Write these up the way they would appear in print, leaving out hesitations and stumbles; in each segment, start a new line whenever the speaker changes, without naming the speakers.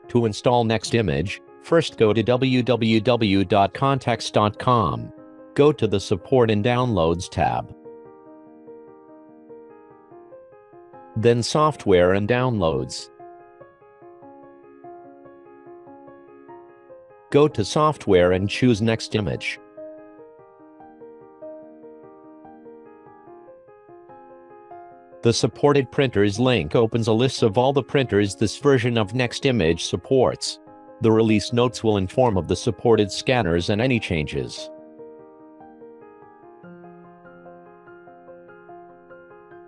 To install Nextimage, first go to www.context.com. Go to the Support and Downloads tab. Then Software and Downloads. Go to Software and choose Nextimage. The Supported Printers link opens a list of all the printers this version of Nextimage supports. The release notes will inform of the supported scanners and any changes.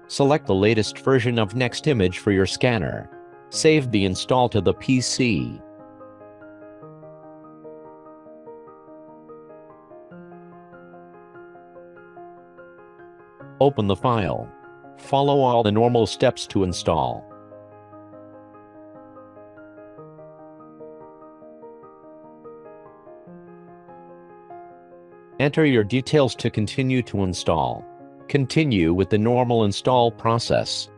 Select the latest version of Nextimage for your scanner. Save the install to the PC. Open the file. Follow all the normal steps to install. Enter your details to continue to install. Continue with the normal install process.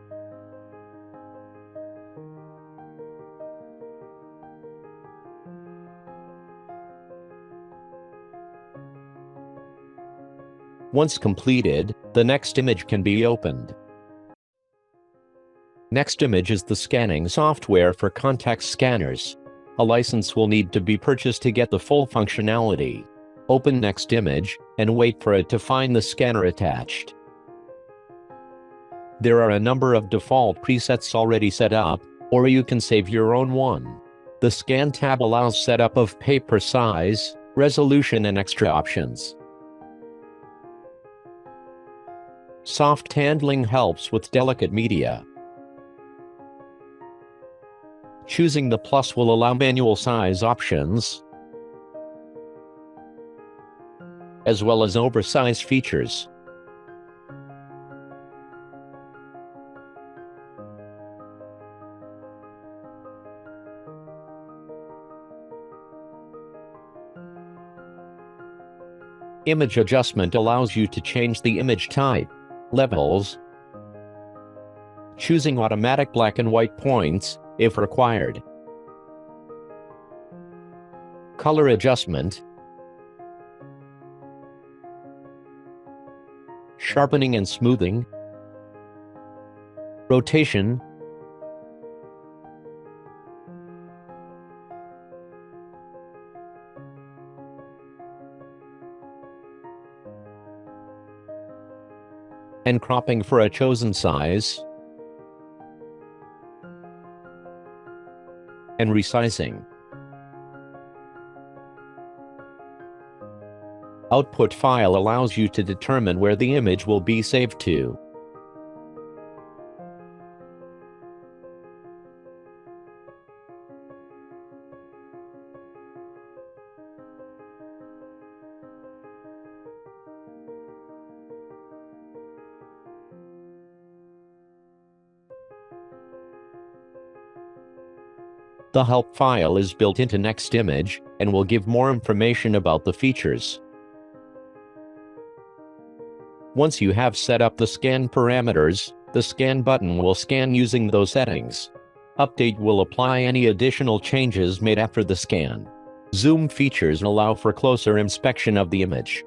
Once completed, the Nextimage can be opened. Nextimage is the scanning software for context scanners. A license will need to be purchased to get the full functionality. Open Nextimage, and wait for it to find the scanner attached. There are a number of default presets already set up, or you can save your own one. The Scan tab allows setup of paper size, resolution and extra options. Soft handling helps with delicate media. Choosing the plus will allow manual size options, as well as oversize features. Image adjustment allows you to change the image type, levels, choosing automatic black and white points, if required. Color adjustment, sharpening and smoothing, rotation, and cropping for a chosen size, and resizing. Output file allows you to determine where the image will be saved to. The help file is built into Nextimage, and will give more information about the features. Once you have set up the scan parameters, the scan button will scan using those settings. Update will apply any additional changes made after the scan. Zoom features allow for closer inspection of the image.